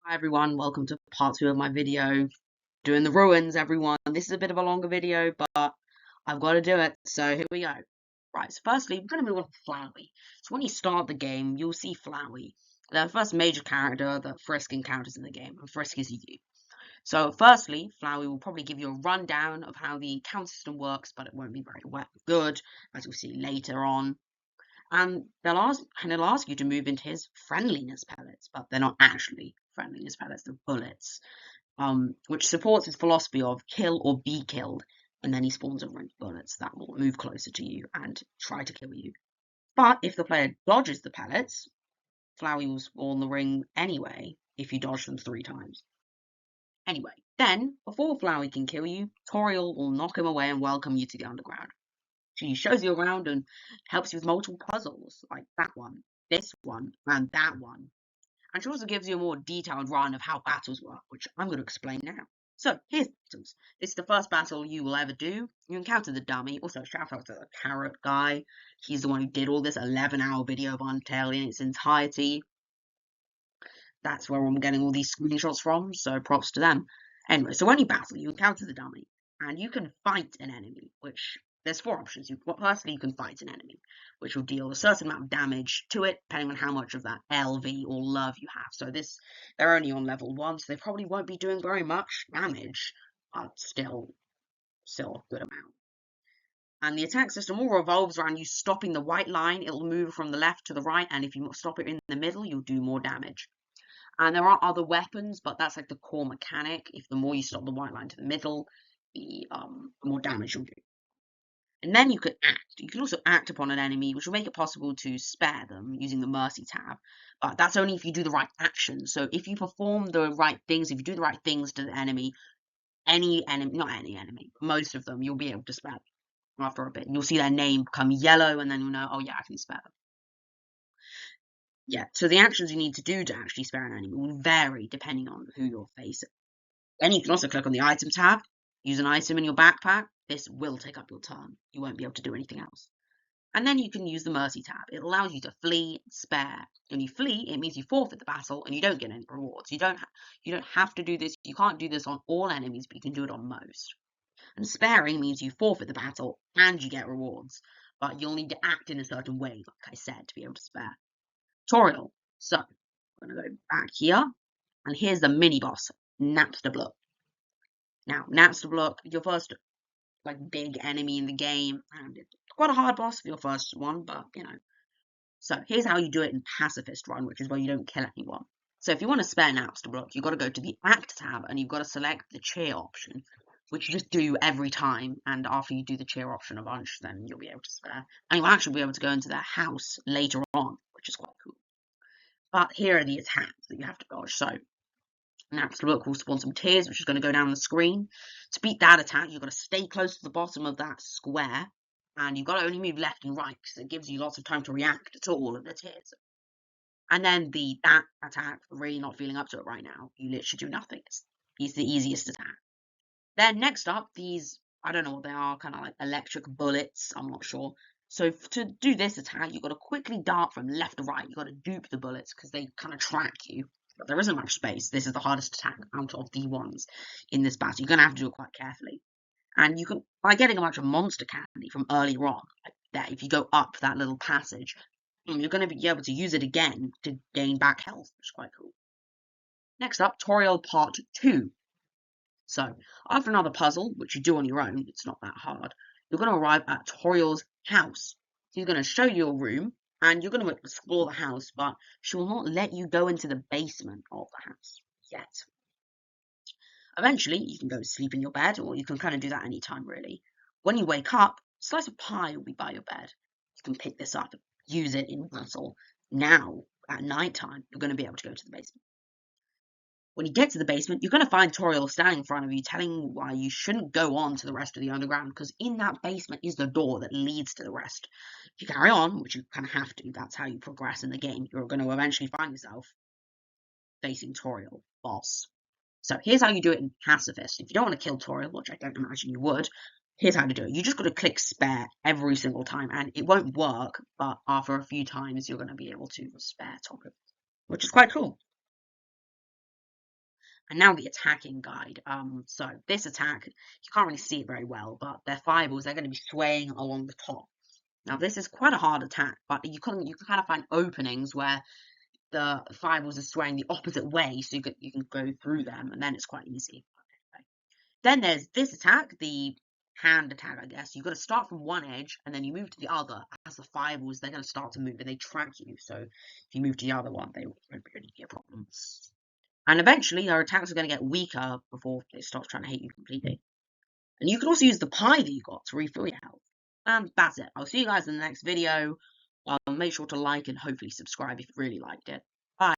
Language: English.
Hi everyone, welcome to part 2 of my video, doing the ruins everyone. This is a bit of a longer video, but I've got to do it, so here we go. Right, so firstly, we're going to move on to Flowey. So when you start the game, you'll see Flowey. They're the first major character that Frisk encounters in the game, and Frisk is you. So firstly, Flowey will probably give you a rundown of how the encounter system works, but it won't be very good, as you'll see later on. And he'll ask you to move into his friendliness pellets, but they're not actually friendliness pellets, they're bullets, which supports his philosophy of kill or be killed, and then he spawns a ring of bullets that will move closer to you and try to kill you. But if the player dodges the pellets, Flowey will spawn the ring anyway if you dodge them 3 times. Anyway, then, before Flowey can kill you, Toriel will knock him away and welcome you to the underground. She shows you around and helps you with multiple puzzles, like that one, this one, and that one. And she also gives you a more detailed run of how battles work, which I'm going to explain now. So, here's battles. This is the first battle you will ever do. You encounter the dummy. Also, shout out to the carrot guy. He's the one who did all this 11-hour video of Undertale in its entirety. That's where I'm getting all these screenshots from, so props to them. Anyway, so when you battle, you encounter the dummy, and you can fight an enemy, which there's 4 options. Firstly, you can fight an enemy, which will deal a certain amount of damage to it, depending on how much of that LV or love you have. So they're only on level 1, so they probably won't be doing very much damage, but still a good amount. And the attack system all revolves around you stopping the white line. It'll move from the left to the right, and if you stop it in the middle, you'll do more damage. And there are other weapons, but that's like the core mechanic. If the more you stop the white line to the middle, the more damage you'll do. And then you can act. You can also act upon an enemy, which will make it possible to spare them using the Mercy tab. But that's only if you do the right actions. So if you perform the right things, if you do the right things to the enemy, not any enemy, most of them, you'll be able to spare them after a bit. You'll see their name become yellow, and then you'll know, oh yeah, I can spare them. Yeah, so the actions you need to do to actually spare an enemy will vary depending on who you're facing. Then you can also click on the item tab, use an item in your backpack. This will take up your turn. You won't be able to do anything else. And then you can use the Mercy tab. It allows you to flee and spare. When you flee, it means you forfeit the battle and you don't get any rewards. You don't have to do this. You can't do this on all enemies, but you can do it on most. And sparing means you forfeit the battle and you get rewards. But you'll need to act in a certain way, like I said, to be able to spare. Tutorial. So, I'm going to go back here, and here's the mini boss, Napster Block. Now, Napster Block, your first big enemy in the game, and it's quite a hard boss for your first one, but So here's how you do it in Pacifist Run, which is where you don't kill anyone. So if you want to spare Napster Block, you've got to go to the Act tab, and you've got to select the cheer option, which you just do every time, and after you do the cheer option a bunch, then you'll be able to spare. And you'll actually be able to go into their house later on, which is quite cool. But here are the attacks that you have to dodge. So, Napster Block will spawn some tears, which is going to go down the screen. To beat that attack, you've got to stay close to the bottom of that square, and you've got to only move left and right, because it gives you lots of time to react to all of the tears. And then that attack, really not feeling up to it right now, you literally do nothing. It's the easiest attack. Then next up, these, I don't know what they are, kind of like electric bullets, I'm not sure. So to do this attack, you've got to quickly dart from left to right. You've got to dupe the bullets because they kind of track you. But there isn't much space. This is the hardest attack out of the ones in this battle. You're going to have to do it quite carefully. And you can, by getting a bunch of monster candy from earlier on, like that, if you go up that little passage, you're going to be able to use it again to gain back health, which is quite cool. Next up, Tutorial Part 2. So, after another puzzle, which you do on your own, it's not that hard, you're going to arrive at Toriel's house. She's going to show you a room, and you're going to explore the house, but she will not let you go into the basement of the house yet. Eventually, you can go sleep in your bed, or you can kind of do that anytime, really. When you wake up, a slice of pie will be by your bed. You can pick this up, use it in battle. Now, at night time, you're going to be able to go to the basement. When you get to the basement, you're going to find Toriel standing in front of you, telling you why you shouldn't go on to the rest of the underground, because in that basement is the door that leads to the rest. If you carry on, which you kind of have to, that's how you progress in the game, you're going to eventually find yourself facing Toriel, boss. So here's how you do it in Pacifist. If you don't want to kill Toriel, which I don't imagine you would, here's how to do it. You just got to click spare every single time, and it won't work, but after a few times, you're going to be able to spare Toriel, which is quite cool. And now the attacking guide. So this attack, you can't really see it very well, but their fireballs, they're going to be swaying along the top. Now this is quite a hard attack, but you can kind of find openings where the fireballs are swaying the opposite way, so you can go through them, and then it's quite easy. Okay. Then there's this attack, the hand attack, I guess. You've got to start from one edge, and then you move to the other. As the fireballs, they're going to start to move, and they track you. So if you move to the other one, they won't really be a problem. And eventually, their attacks are going to get weaker before it starts trying to hit you completely. And you can also use the pie that you got to refill your health. And that's it. I'll see you guys in the next video. Make sure to like and hopefully subscribe if you really liked it. Bye.